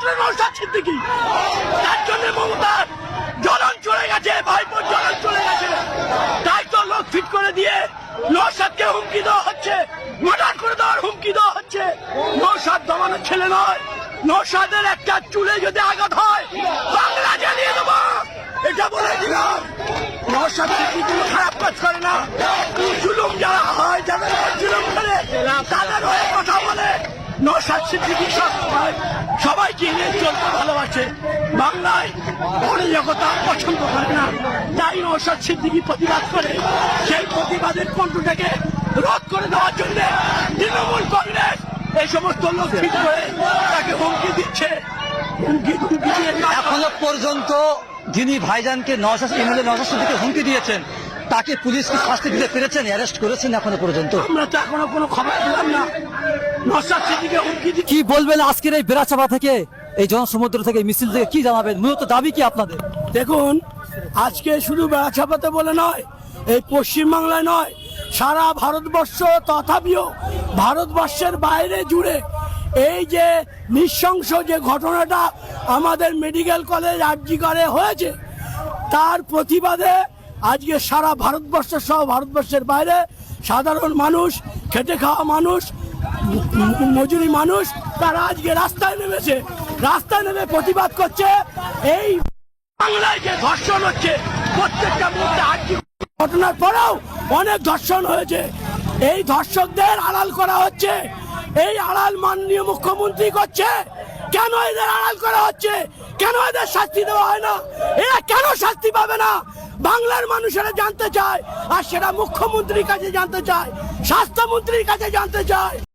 একমাত্র নওশাদ সিদ্দিকী। তার জন্য মমতার জ্বলন চলে গেছে, ভাইপোর জ্বলন চলে গেছে। তাই তো লোক ফিট করে দিয়ে নওশাদকে হুমকি দেওয়া হচ্ছে, মার্ডার করে দেওয়ার হুমকি দেওয়া হচ্ছে। নওশাদ দমানোর ছেলে নয়। নওশাদের একটা চুলে যদি আঘাত হয় বাংলা জ্বালিয়ে দেবো, এটা বলে দিলাম। নওশাদ সিদ্দিকী কোনো খারাপ কাজ করে না। জুলুম যারা হয়, যাদের জুলুম করে তাদের হয়ে কথা বলে। নওশাদ সিদ্দিকী সবাইকে নিয়ে চলতে ভালোবাসে, বাংলায় অরাজকতা পছন্দ করে না। তাই নওশাদ সিদ্দিকী প্রতিবাদ করে। সেই প্রতিবাদের কণ্ঠটাকে রোধ করে দেওয়ার জন্য তৃণমূল কংগ্রেস এই সমস্ত লোক ঠিক করে তাকে হুমকি দিচ্ছে। হুমকি দিয়ে এখনো পর্যন্ত যিনি ভাইজানকে নওশাদ সিদ্দিকীকে হুমকি দিয়েছেন তাকে পুলিশ কি শাস্তি দিতে পেরেছেন, অ্যারেস্ট করেছেন এখনো পর্যন্ত? আমরা তো এখনো কোনো খবর পেলাম না। নওশাদ সিদ্দিকীকে হুমকি দিচ্ছে। কি বলবেন আজকের এই বেড়াচাপা থেকে, এই জনসমুদ্র থেকে, মিছিল থেকে কি জানাবেন? মূলত দাবি কি আপনাদের? দেখুন, আজকে শুধু বেড়াচাপাতে বলে নয়, এই পশ্চিমবাংলায় নয়, সারা ভারতবর্ষ তথাপিও ভারতবর্ষের বাইরে জুড়ে এই যে নৃশংস যে ঘটনাটা আমাদের মেডিকেল কলেজ আরজি করে হয়েছে, তার প্রতিবাদে আজকে সারা ভারতবর্ষ সহ ভারতবর্ষের বাইরে সাধারণ মানুষ, খেটে খাওয়া মানুষ, মজুরি মানুষ, তারা আজকে রাস্তায় নেমেছে। রাস্তায় নেমে প্রতিবাদ করছে। এই বাংলায় যে ধর্ষণ হচ্ছে, প্রত্যেকটা মুহূর্তে আজকে ঘটনার পরেও অনেক ধর্ষণ হয়েছে। এই ধর্ষকদের আড়াল করা হচ্ছে। এই আড়াল মাননীয় মুখ্যমন্ত্রী করছে। কেন এদের আড়াল করা হচ্ছে? কেন এদের শাস্তি দেওয়া হয় না? এরা কেন শাস্তি পাবে না? বাংলার মানুষেরা জানতে চায়, আর সেটা মুখ্যমন্ত্রীর কাছে জানতে চায়, স্বাস্থ্যমন্ত্রীর কাছে জানতে চায়।